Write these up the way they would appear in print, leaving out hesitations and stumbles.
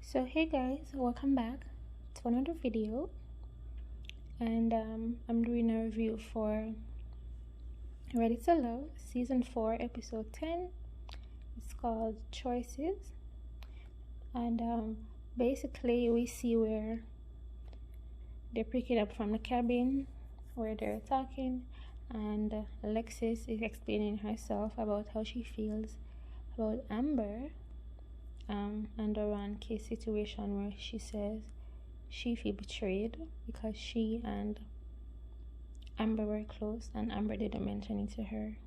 So hey guys, welcome back to another video, and I'm doing a review for Ready to Love season 4 episode 10. It's called Choices, and basically we see where they're picking up from the cabin where they're talking, and Alexis is explaining herself about how she feels about Amber and the Ron case situation, where she says she feel betrayed because she and Amber were close and Amber didn't mention it to her.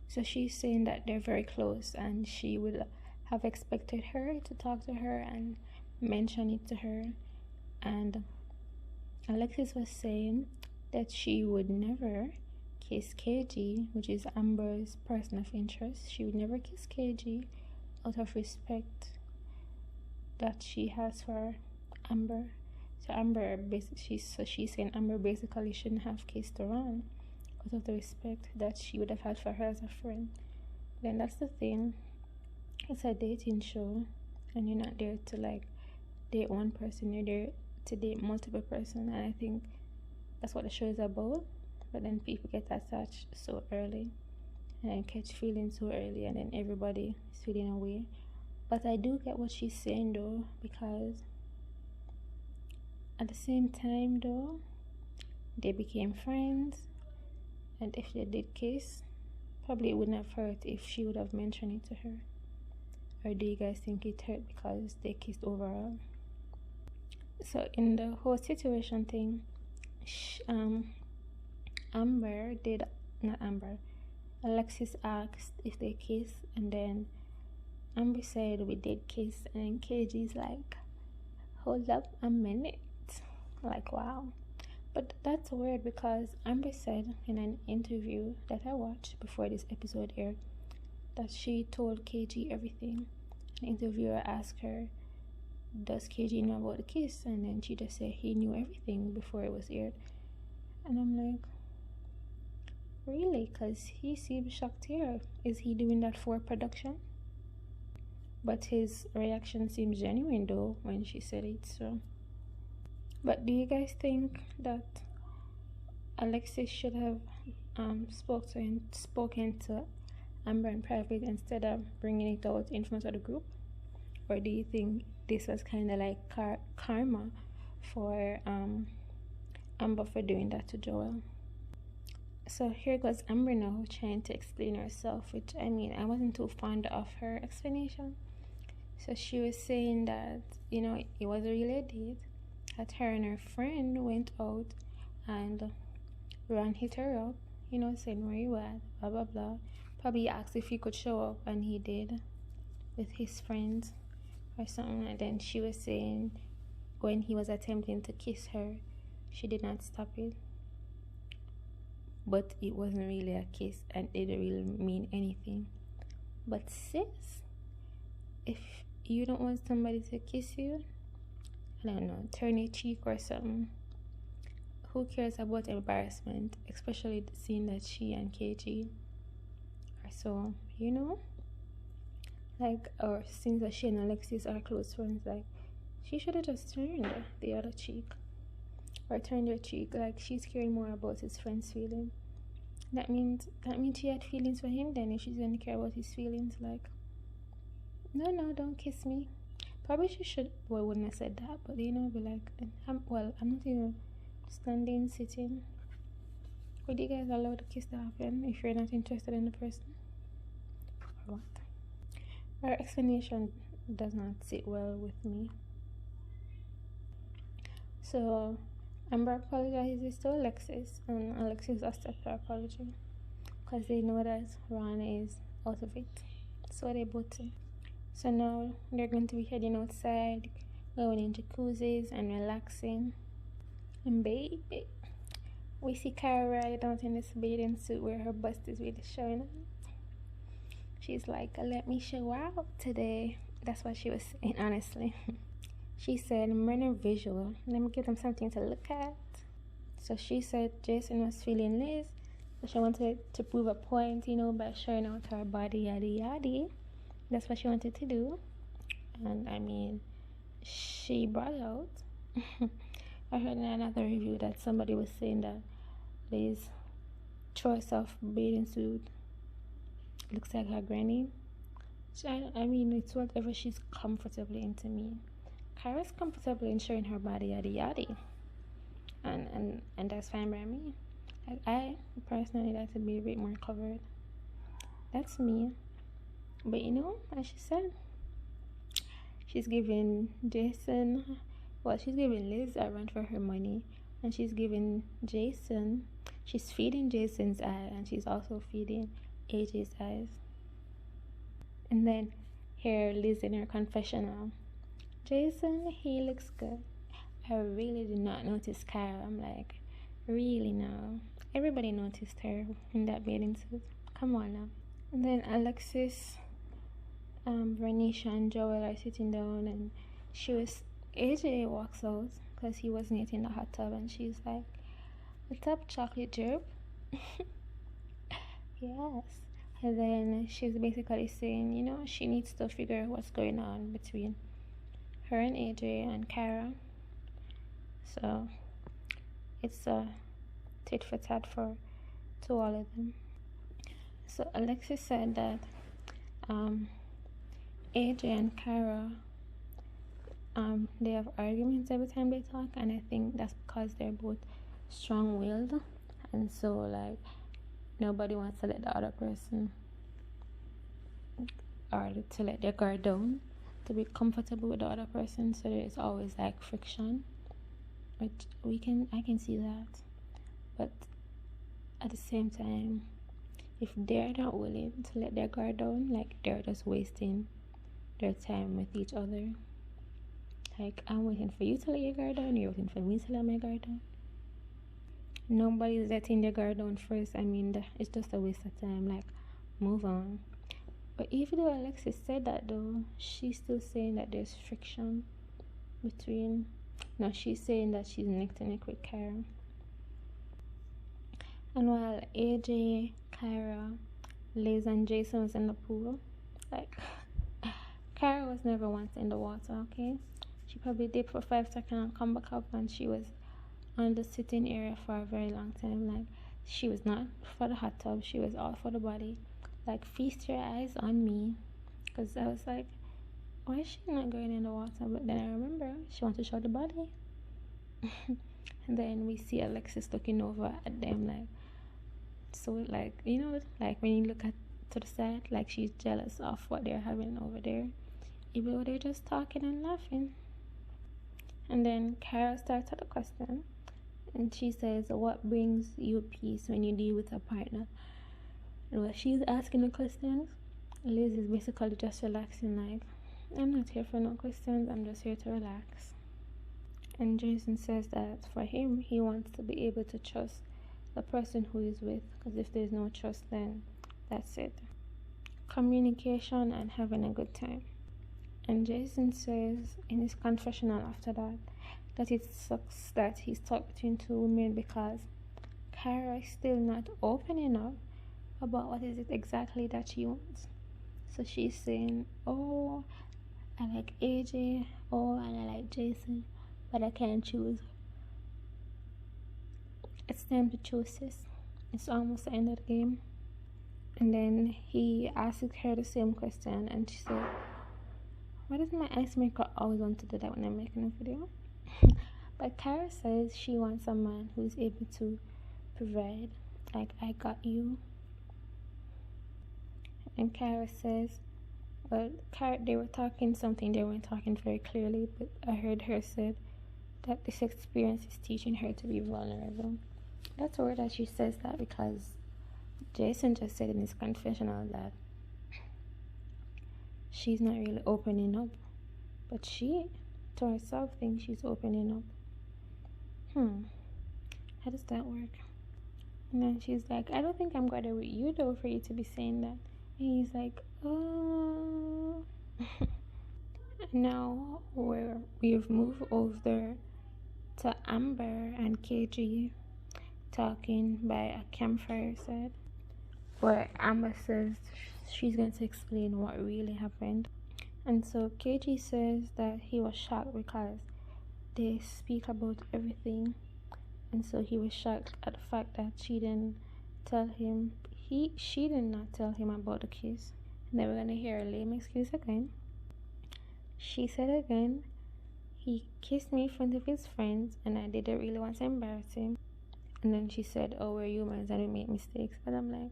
So she's saying that they're very close and she would have expected her to talk to her and mention it to her. And Alexis was saying that she would never kiss KG, which is Amber's person of interest. She would never kiss KG out of respect that she has for Amber. So Amber she's saying Amber basically shouldn't have kissed Ron out of the respect that she would have had for her as a friend. Then that's the thing. It's a dating show, and you're not there to like date one person. You're there to date multiple person, and I think that's what the show is about. But then people get attached so early and catch feelings so early, and then everybody is feeling away. But I do get what she's saying though, because at the same time though, they became friends, and if they did kiss, probably it wouldn't have hurt if she would have mentioned it to her. Or do you guys think it hurt because they kissed overall? So in the whole situation thing, Alexis asked if they kissed, and then Amber said we did kiss, and KG's like, hold up a minute. Like, wow. But that's weird because Amber said in an interview that I watched before this episode aired that she told KG everything. An interviewer asked her, does KG know about the kiss? And then she just said he knew everything before it was aired. And I'm like, really? Because he seems shocked here. Is he doing that for production? But his reaction seems genuine though when she said it. So, but do you guys think that Alexis should have spoken to Amber in private instead of bringing it out in front of the group? Or do you think this was kind of like karma for Amber for doing that to Joel? So here goes Amber now trying to explain herself, which I mean, I wasn't too fond of her explanation. So she was saying that, it was a relay date, that her and her friend went out and Ron hit her up, saying where you at, blah blah blah. Probably asked if he could show up, and he did with his friends or something. And then she was saying when he was attempting to kiss her, she did not stop it. But it wasn't really a kiss and it didn't really mean anything. But sis, if you don't want somebody to kiss you, I don't know, turn your cheek or something. Who cares about embarrassment, especially seeing that she and KG are so, like, or since that she and Alexis are close friends, like, she should have just turned the other cheek, or turned her cheek. Like, she's caring more about his friend's feelings. That means she had feelings for him. Then if she's gonna care about his feelings, like, no, don't kiss me. Probably she should. Well, wouldn't have said that, but be like, I'm not even standing, sitting. Would you guys allow the kiss to happen if you're not interested in the person, or what? Her explanation does not sit well with me. So Amber apologizes to Alexis, and Alexis accepts her apology because they know that Ron is out of it. So they both say. So now they're going to be heading outside, going in jacuzzis and relaxing. And baby, we see Kara right out in this bathing suit where her bust is really showing up. She's like, let me show out today. That's what she was saying, honestly. She said, "Murder visual. Let me give them something to look at." So she said Jason was feeling Liz. So she wanted to prove a point, by showing out her body, yada yada. That's what she wanted to do. And I mean, she brought out. I heard in another review that somebody was saying that Liz's choice of bathing suit looks like her granny. So I mean, it's whatever she's comfortably into me. Kara's comfortable in showing her body yaddy yaddy. And that's fine by me. Like, I personally like to be a bit more covered. That's me. But you know, as she said, she's giving Jason, well, she's giving Liz a run for her money, and she's giving Jason, she's feeding Jason's eye, and she's also feeding AJ's eyes. And then here Liz in her confessional, Jason, he looks good. I really did not notice Kara. I'm like, really now? Everybody noticed her in that bathing suit. Come on now. And then Alexis, Renisha and Joel are sitting down, and AJ walks out because he wasn't yet in the hot tub, and she's like, what's up, chocolate drip? Yes. And then she's basically saying, you know, she needs to figure out what's going on between her and AJ and Kara. So it's a tit for tat to all of them. So Alexis said that AJ and Kara, they have arguments every time they talk, and I think that's because they're both strong-willed, and so like nobody wants to let the other person, or to let their guard down, to be comfortable with the other person. So there's always like friction, which I can see that. But at the same time, if they're not willing to let their guard down, like they're just wasting their time with each other. Like, I'm waiting for you to let your guard down, you're waiting for me to let my guard down. Nobody's letting their guard down first. I mean, it's just a waste of time. Like, move on. But even though Alexis said that though, she's still saying that there's friction between. No, she's saying that she's neck to neck with Kara. And while AJ, Kara, Liz, and Jason was in the pool, like, Kara was never once in the water, okay? She probably dipped for 5 seconds and come back up, and she was on the sitting area for a very long time. Like, she was not for the hot tub, she was all for the body. Like, feast your eyes on me, because I was like, why is she not going in the water? But then I remember she wants to show the body. And then we see Alexis looking over at them, like, so, like, you know, like when you look at to the side, like she's jealous of what they're having over there, even though they're just talking and laughing. And then Kara starts at a question, and she says, what brings you peace when you deal with a partner? And while she's asking the questions, Liz is basically just relaxing, like, I'm not here for no questions, I'm just here to relax. And Jason says that for him, he wants to be able to trust the person who he's with, because if there's no trust, then that's it. Communication and having a good time. And Jason says in his confessional after that it sucks that he's stuck between two women because Kara is still not opening up about what is it exactly that she wants. So she's saying, oh, I like AJ, oh, and I like Jason, but I can't choose. It's time to choose, sis. It's almost the end of the game. And then he asked her the same question, and she said, why does my ice maker always want to do that when I'm making a video? But Kara says she wants a man who's able to provide. Like, I got you. And Kara says, well, they were talking something, they weren't talking very clearly, but I heard her said that this experience is teaching her to be vulnerable. That's weird that she says that, because Jason just said in his confessional that she's not really opening up, but she to herself thinks she's opening up. How does that work? And then she's like, I don't think I'm glad with you though for you to be saying that. And he's like, oh. Now we've moved over to Amber and KG talking by a campfire side, where Amber says she's going to explain what really happened. And so KG says that he was shocked because they speak about everything, and so he was shocked at the fact that she didn't tell him. She did not tell him about the kiss. And then we're gonna hear a lame excuse again. She said again, he kissed me in front of his friends, and I didn't really want to embarrass him. And then she said, "Oh, we're humans and we make mistakes." But I'm like,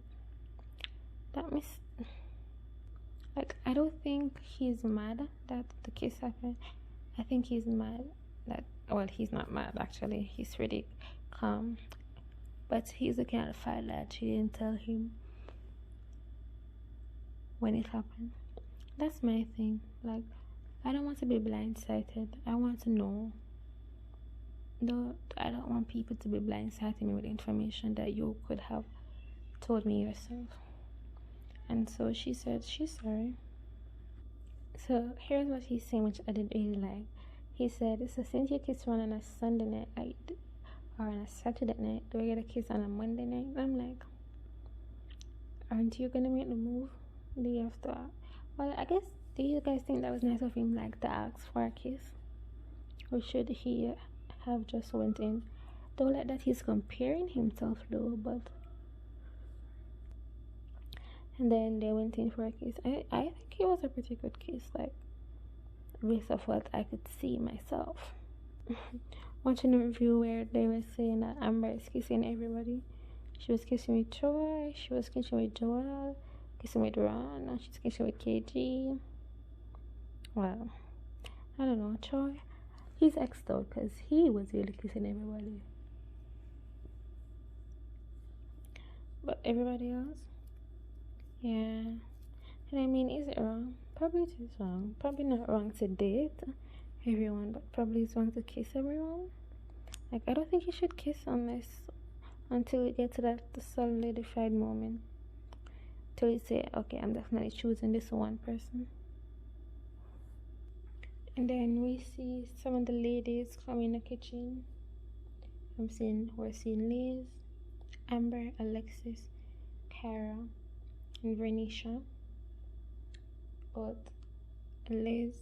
like, I don't think he's mad that the kiss happened. I think he's mad that, well, he's not mad actually. He's really calm. But he's looking at the fact that she didn't tell him when it happened. That's my thing. Like, I don't want to be blindsided. I want to know. No, I don't want people to be blindsiding me with information that you could have told me yourself. And so she said she's sorry. So here's what he's saying, which I didn't really like. He said, "So since you kissed one on a Sunday night, or on a Saturday night, do I get a kiss on a Monday night?" I'm like, aren't you gonna make the move? Do you have to? Well, I guess, do you guys think that was nice of him, like, to ask for a kiss? Or should he have just went in? Don't like that he's comparing himself though, but... And then they went in for a kiss. I think it was a pretty good kiss, like, based off what I could see myself. Watching a review where they were saying that Amber is kissing everybody. She was kissing with Troy, she was kissing with Joel, kissing with Ron, now she's kissing with KG. Well, I don't know, Troy, he's exed out because he was really kissing everybody. But everybody else? Yeah. And I mean, is it wrong? Probably it is wrong. Probably not wrong to date everyone, but probably it's wrong to kiss everyone. Like, I don't think you should kiss until you get to that solidified moment. Till you say, okay, I'm definitely choosing this one person. And then we see some of the ladies come in the kitchen. We're seeing Liz, Amber, Alexis, Kara, and Vernisha. But Liz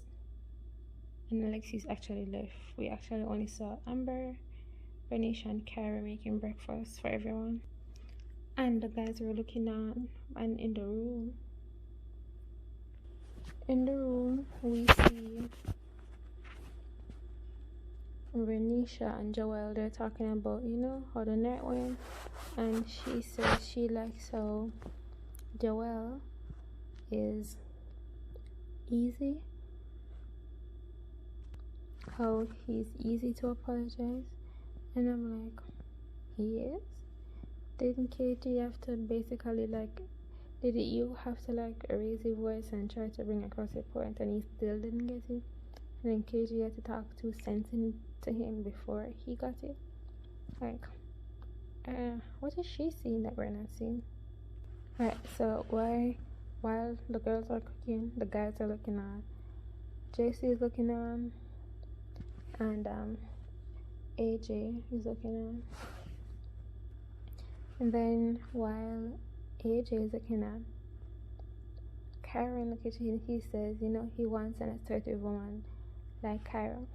and Alexis actually left. We actually only saw Amber, Vernisha, and Kara making breakfast for everyone. And the guys were looking on, and in the room we see Vernisha and Joel. They're talking about, how the night went, and she says she likes how Joel is easy, how he's easy to apologize. And I'm like, he is? Didn't KG have to basically, like, did you have to, like, raise your voice and try to bring across your point, and he still didn't get it? And then KG had to talk 2 cents to him before he got it? Like, what is she seeing that we're not seeing? Right, so while the girls are cooking, the guys are looking on. JC is looking on, and AJ is looking on. And then while AJ is looking on, Kyra in the kitchen, he says, he wants an assertive woman like Kyra.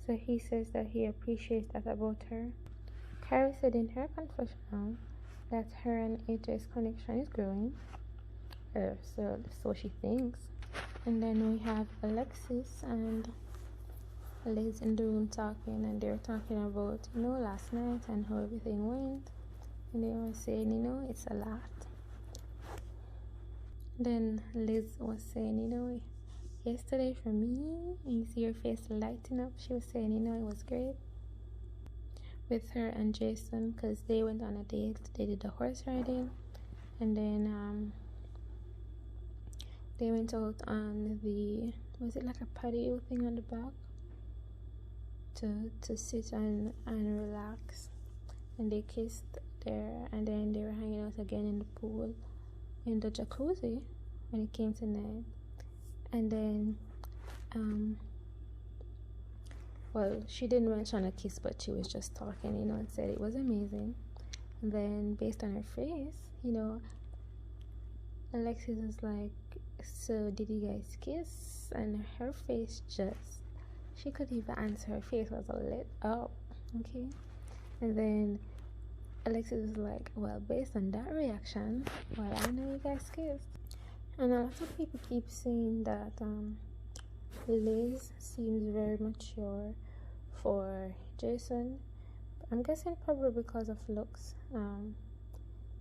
So he says that he appreciates that about her. Kyra said in her confessional that her and AJ's connection is growing. So she thinks. And then we have Alexis and Liz in the room talking, and they're talking about, last night and how everything went. And they were saying, it's a lot. Then Liz was saying, yesterday for me, and you see your face lighting up. She was saying, it was great with her and Jason because they went on a date. They did the horse riding, and then they went out on the, was it like a patio thing on the back to sit and relax, and they kissed there, and then they were hanging out again in the pool, in the jacuzzi when it came to night. And then well, she didn't mention a kiss, but she was just talking, and said it was amazing. And then based on her face, Alexis is like so did you guys kiss? And her face just, she couldn't even answer. Her face was lit up. Okay. And then Alexis was like, well, based on that reaction, well, I know you guys kissed. And a lot of people keep saying that Liz seems very mature for Jason. I'm guessing probably because of looks.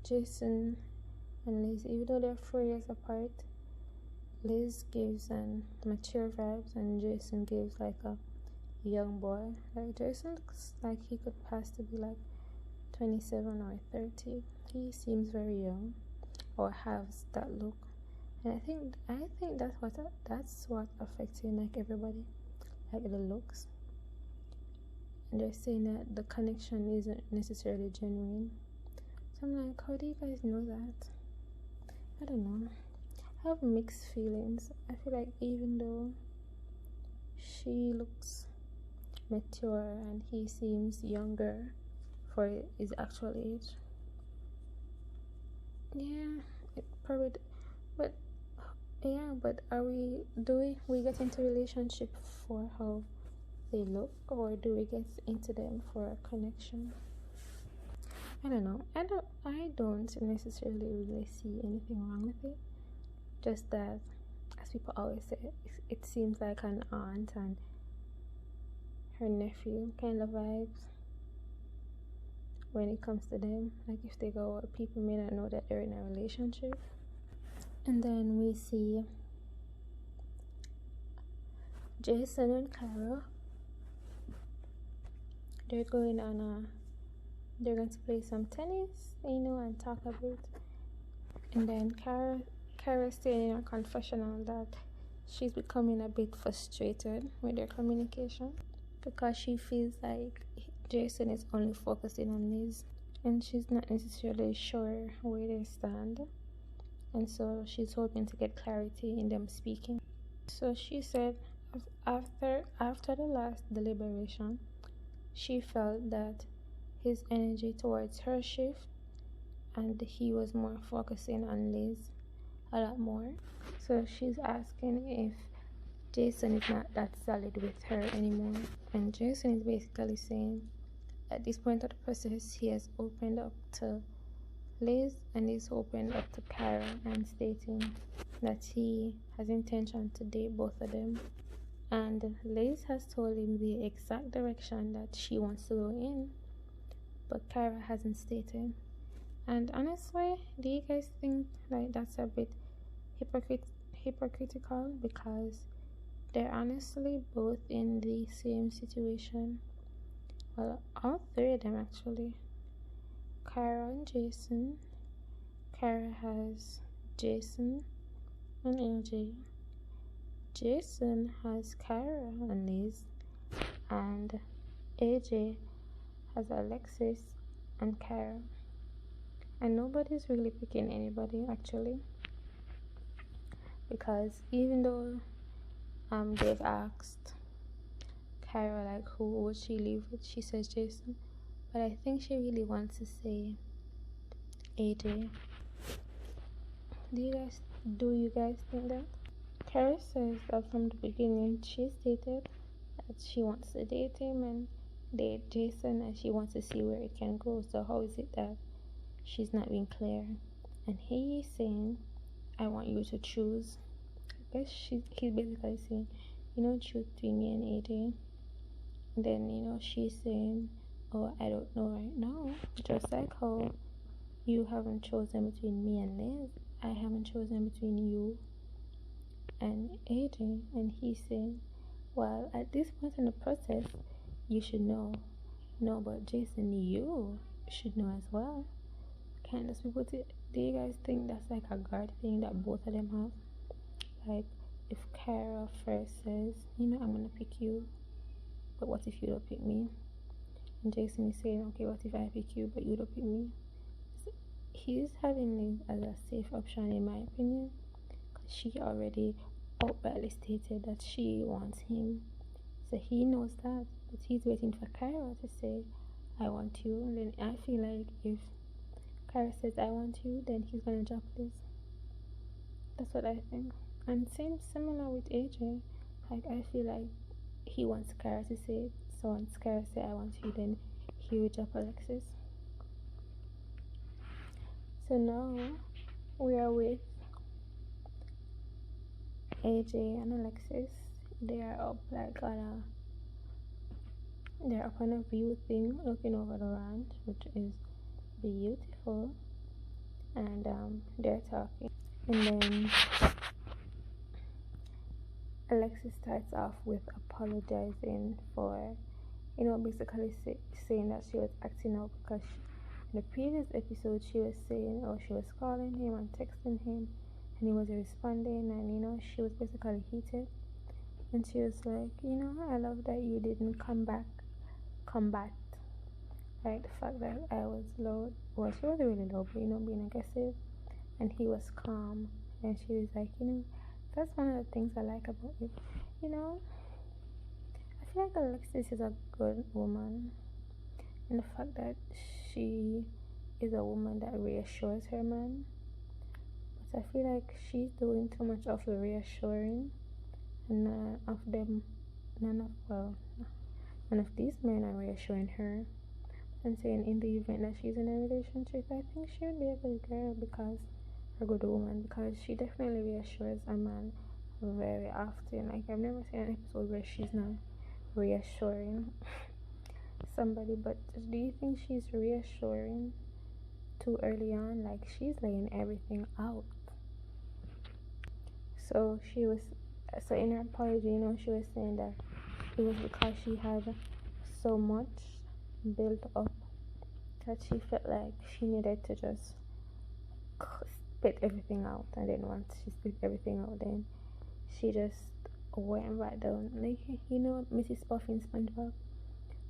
Jason and Liz, even though they're 4 years apart, Liz gives an mature vibes and Jason gives like a young boy. Like Jason looks like he could pass to be like 27 or 30. He seems very young, or has that look. And I think that's what affects him, like everybody, like the looks. And they're saying that the connection isn't necessarily genuine. So I'm like, how do you guys know that? I don't know. I have mixed feelings. I feel like even though she looks mature and he seems younger for his actual age, yeah, it probably. But yeah, but do we get into relationship for how they look, or do we get into them for a connection? I don't know. I don't necessarily really see anything wrong with it. Just that, as people always say, it seems like an aunt and her nephew kind of vibes when it comes to them. Like if they go out, people may not know that they're in a relationship. And then we see Jason and Cara. They're going to play some tennis, and talk a bit. And then Cara saying in her confessional that she's becoming a bit frustrated with their communication because she feels like Jason is only focusing on Liz and she's not necessarily sure where they stand. And so she's hoping to get clarity in them speaking. So she said after the last deliberation, she felt that his energy towards her shift and he was more focusing on Liz a lot more. So she's asking if Jason is not that solid with her anymore. And Jason is basically saying at this point of the process he has opened up to Liz and is opened up to Cara and stating that he has intention to date both of them. And Liz has told him the exact direction that she wants to go in, but Cara hasn't stated. And honestly, do you guys think like that's a bit hypocritical? Because they're honestly both in the same situation. Well, all three of them actually. Cara and Jason. Cara has Jason and AJ. Jason has Cara and Liz. And AJ has Alexis and Cara. And nobody's really picking anybody actually, because even though they've asked Cara like who would she leave with, she says Jason, but I think she really wants to say AJ. Do you guys think that? Cara says that from the beginning she stated that she wants to date him and date Jason, and she wants to see where it can go. So how is it that she's not being clear? And he is saying, I want you to choose. I guess he's basically saying, choose between me and AJ. And then, she's saying, oh, I don't know right now. Just like how you haven't chosen between me and Liz, I haven't chosen between you and AJ. And he's saying, well, at this point in the process, you should know. No, but Jason, you should know as well. Candace, do you guys think that's like a guard thing that both of them have? Like, if Cara first says, I'm gonna pick you, but what if you don't pick me? And Jason is saying, okay, what if I pick you, but you don't pick me? So he's having Liz as a safe option, in my opinion, because she already outrightly stated that she wants him. So he knows that, but he's waiting for Cara to say, I want you. And then I feel like if Cara says I want you, then he's gonna drop Liz. That's what I think. And same similar with AJ. Like I feel like he wants Kara to say it. So once Kara say I want you, then he would drop Alexis. So now we are with AJ and Alexis. They are up like they're up on a view thing looking over the ranch, which is beautiful. And they're talking. And then Alexis starts off with apologizing for, basically saying that she was acting out because in the previous episode she was saying, she was calling him and texting him and he wasn't responding, and she was basically heated. And she was like, I love that you didn't combat. Like the fact that I was loud. Well, she wasn't really loud, but being aggressive. And he was calm. And she was like, that's one of the things I like about you. I feel like Alexis is a good woman. And the fact that she is a woman that reassures her man. But I feel like she's doing too much of the reassuring. And none of these men are reassuring her and saying in the event that she's in a relationship, I think she would be a good girl a good woman, because she definitely reassures a man very often. Like I've never seen an episode where she's not reassuring somebody. But do you think she's reassuring too early on? Like she's laying everything out. So in her apology, she was saying that it was because she had so much built up that she felt like she needed to just spit everything out, and then once she spit everything out, then she just went right down, like Mrs. Puff in SpongeBob,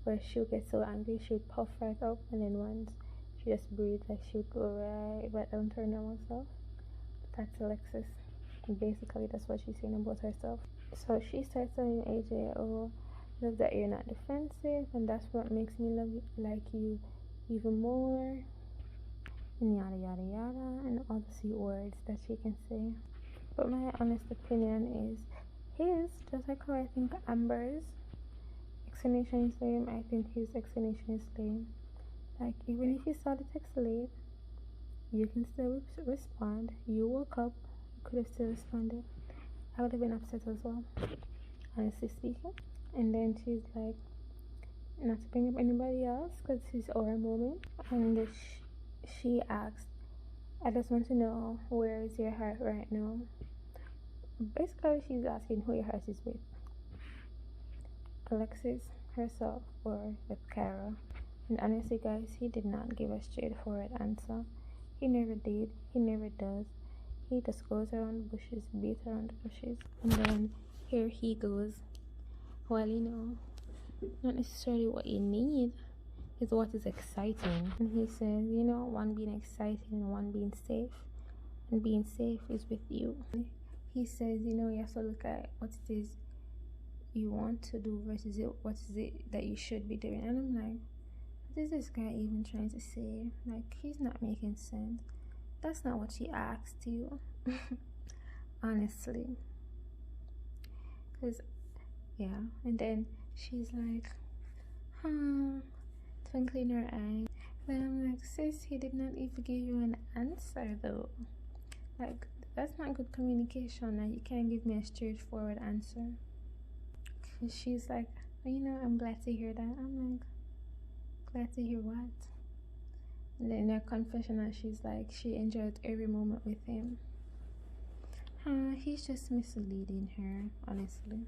where she would get so angry she would puff right up, and then once she just breathed, like she would go right down to her normal self. That's Alexis. Basically, that's what she's saying about herself. So she starts telling AJ, love that you're not defensive, and that's what makes me like you even more, and yada yada yada, and all the sweet words that she can say. But my honest opinion is his, just like how I think Amber's explanation is lame, I think his explanation is lame. Like, even if you saw the text late, you can still respond. You woke up, you could have still responded. I would have been upset as well, honestly speaking. And then she's like, not to bring up anybody else because it's our moment. And she asked, I just want to know, where is your heart right now? Basically, she's asking who your heart is with. Alexis herself or with Kara. And honestly, guys, he did not give a straightforward answer. He never did. He never does. He just goes around the bushes, beats around the bushes, and then here he goes. Well, not necessarily what you need is what is exciting. And he says, one being exciting and one being safe. And being safe is with you. He says, you have to look at what it is you want to do versus what is it that you should be doing. And I'm like, what is this guy even trying to say? Like, he's not making sense. That's not what she asked you. Honestly. Because, yeah. And then she's like, twinkling her eye. Then I'm like, sis, he did not even give you an answer though. Like, that's not good communication. Like, you can't give me a straightforward answer. And she's like, I'm glad to hear that. I'm like, glad to hear what? And then in her confessional, she's like, she enjoyed every moment with him. He's just misleading her, honestly.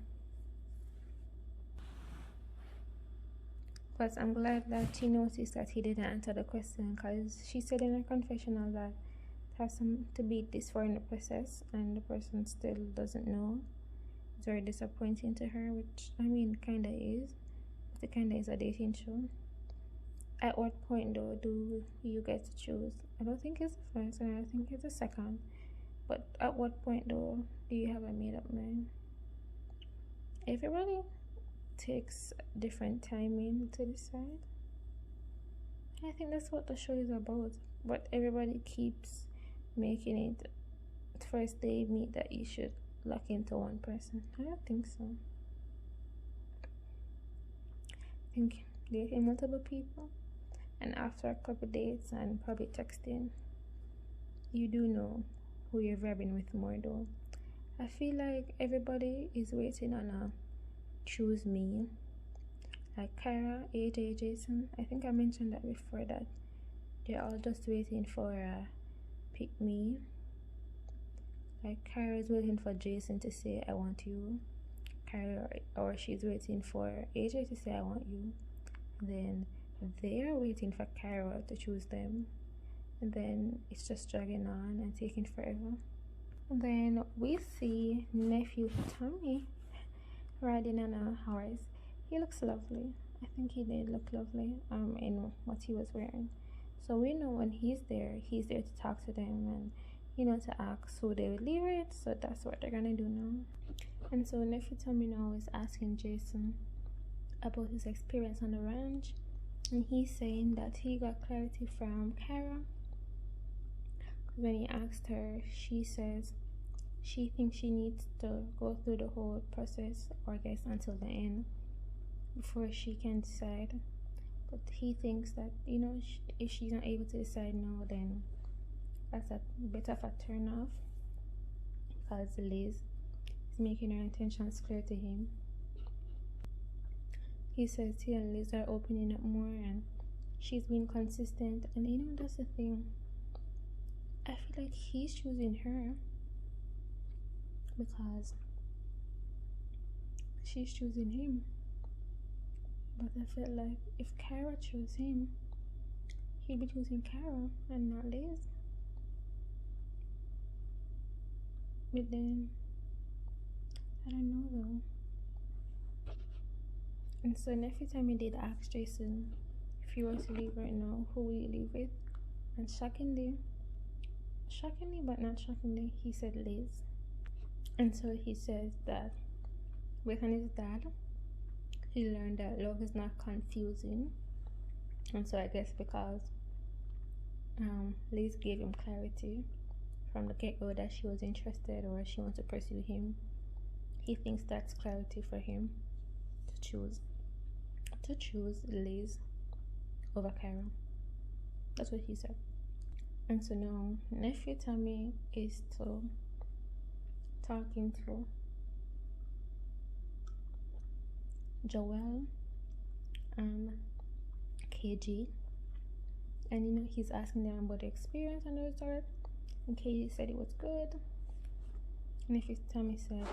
But I'm glad that she noticed that he didn't answer the question, because she said in her confessional that it has to be this far in the process and the person still doesn't know. It's very disappointing to her, which kinda is. But it kinda is a dating show. At what point though do you get to choose? I don't think it's the first, and I don't think it's the second. But at what point though do you have a made up mind? Everybody takes different timing to decide. I think that's what the show is about. But everybody keeps making it first they meet that you should lock into one person. I don't think so. I think dating multiple people, and after a couple dates and probably texting, you do know who you're vibing with more though. I feel like everybody is waiting on a choose me. Like Kyra, AJ, Jason. I think I mentioned that before, that they're all just waiting for a pick me. Like Kyra is waiting for Jason to say I want you. Kyra, or she's waiting for AJ to say I want you. Then they're waiting for Kyra to choose them. And then it's just dragging on and taking forever. And then we see nephew Tommy riding on a horse. He looks lovely. I think he did look lovely in what he was wearing. So we know when he's there to talk to them and, you know, to ask who they would leave it. So that's what they're gonna do now. And so nephew Tommy now is asking Jason about his experience on the ranch, and he's saying that he got clarity from Kyra. When he asked her, she says she thinks she needs to go through the whole process, or I guess until the end, before she can decide. But he thinks that, you know, if she's not able to decide now, then that's a bit of a turn off, because Liz is making her intentions clear to him. He says he and Liz are opening up more, and she's been consistent. And you know, that's the thing, I feel like he's choosing her because she's choosing him. But I felt like if Kyra chose him, he'd be choosing Kyra and not Liz. But then, I don't know though. And so nephew Tommy did ask Jason if he was to leave right now, who will you leave with? And shockingly but not shockingly, he said Liz. And so he says that with his dad, he learned that love is not confusing. And so I guess because Liz gave him clarity from the get-go that she was interested or she wants to pursue him, he thinks that's clarity for him to choose Liz over Kyra. That's what he said. And so now nephew Tommy is talking to Joel and KG, and you know, he's asking them about the experience and the resort, and KG said it was good, and nephew Tommy said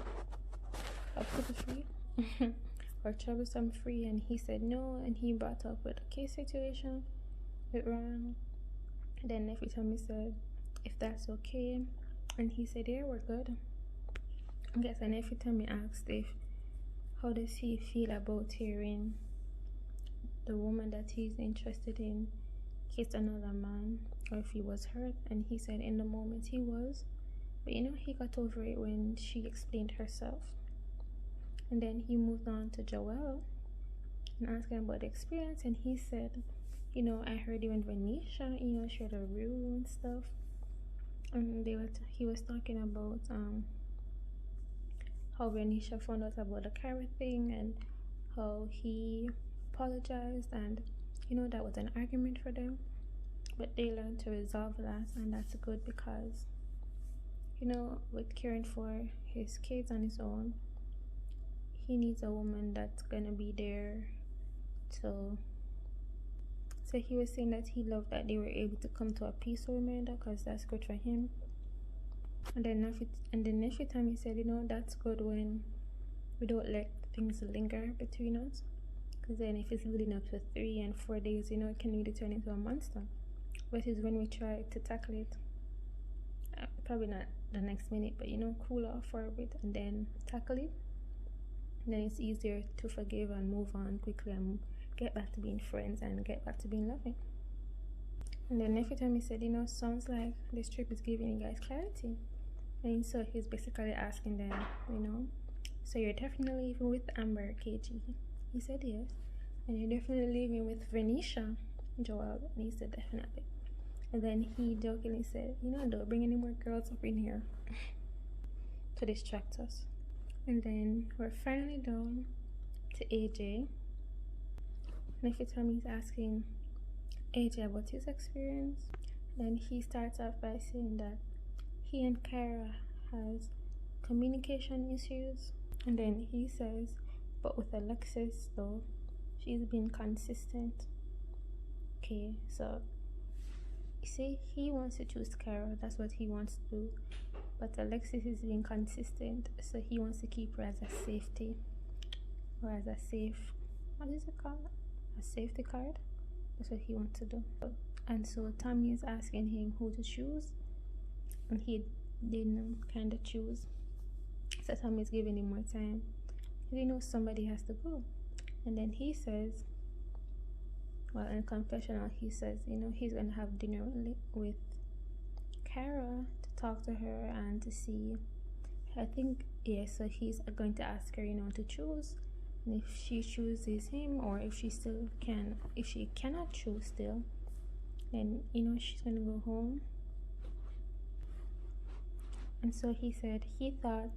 trouble free or troublesome free, and he said no, and he brought up with a case situation with Ron. Then nephew Tommy said if that's okay, and he said yeah, we're good. I guess and nephew Tommy asked if how does he feel about hearing the woman that he's interested in kiss another man, or if he was hurt, and he said in the moment he was, but you know, he got over it when she explained herself. And then he moved on to Joel and asked him about the experience, and he said, you know, I heard you and Venetia, you know, shared a room and stuff, and he was talking about how Venetia found out about the Kyra thing and how he apologized, and you know, that was an argument for them, but they learned to resolve that, and that's good because, you know, with caring for his kids on his own, he needs a woman that's gonna be there to. So he was saying that he loved that they were able to come to a peaceful remainder because that's good for him. And then nephew Tommy said, you know, that's good when we don't let things linger between us, because then if it's building up to 3 and 4 days, you know, it can really turn into a monster. Versus when we try to tackle it, probably not the next minute, but you know, cool off for a bit and then tackle it, then it's easier to forgive and move on quickly and get back to being friends and get back to being loving. And then nephew Tommy said, you know, sounds like this trip is giving you guys clarity. And so he's basically asking them, you know, so you're definitely leaving with Amber, KG? He said yes. And you're definitely leaving with Venetia, Joel? And he said definitely. And then he jokingly said, you know, don't bring any more girls up in here. to distract us. And then we're finally down to AJ. And if Tommy's asking AJ about his experience, then he starts off by saying that he and Kyra has communication issues. And then he says, but with Alexis though, she's been consistent. Okay, so you see, he wants to choose Kyra, that's what he wants to do. But Alexis is being consistent, so he wants to keep her as a safety, or as a safe, what is it called? A safety card? That's what he wants to do. And so Tommy is asking him who to choose, and he didn't kind of choose. So Tommy is giving him more time. He knows somebody has to go. And then he says, well, in confessional, he says, he's gonna have dinner with Kyra to talk to her and to see. I think, yeah, so he's going to ask her, to choose. And if she chooses him, or if she cannot choose still, then, she's gonna go home. And so he said he thought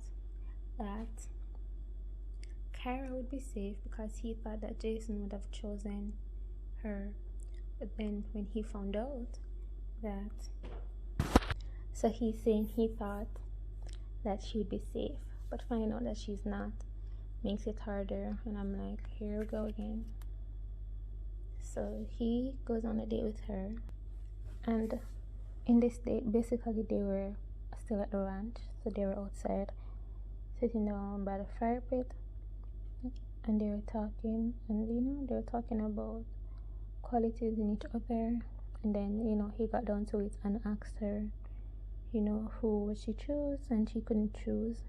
that Kyra would be safe because he thought that Jason would have chosen her. But then when he found out that, so he's saying he thought that she would be safe, but finding out that she's not makes it harder. And I'm like, here we go again. So he goes on a date with her, and in this date, basically they were still at the ranch, so they were outside sitting down by the fire pit, and they were talking, and they were talking about qualities in each other. And then he got down to it and asked her who would she choose, and she couldn't choose.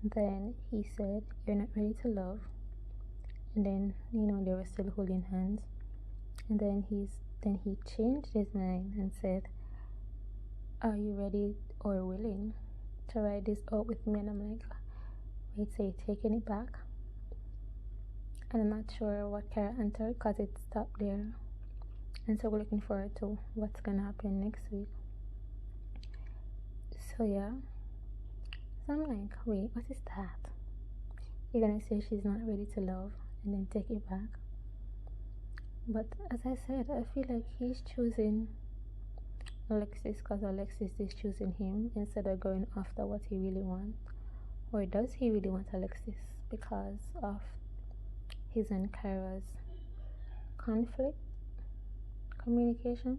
And then he said, you're not ready to love. And then they were still holding hands, and then he changed his mind and said, are you ready or willing to ride this out with me? And I'm like, wait, so you're taking it back? And I'm not sure what Kyra answered because it stopped there. And so we're looking forward to what's gonna happen next week. So yeah, so I'm like, wait, what is that? You're gonna say she's not ready to love and then take it back? But as I said, I feel like he's choosing Alexis because Alexis is choosing him instead of going after what he really wants. Or does he really want Alexis because of his and Kyra's conflict, communication?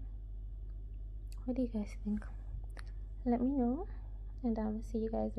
What do you guys think? Let me know, and I will see you guys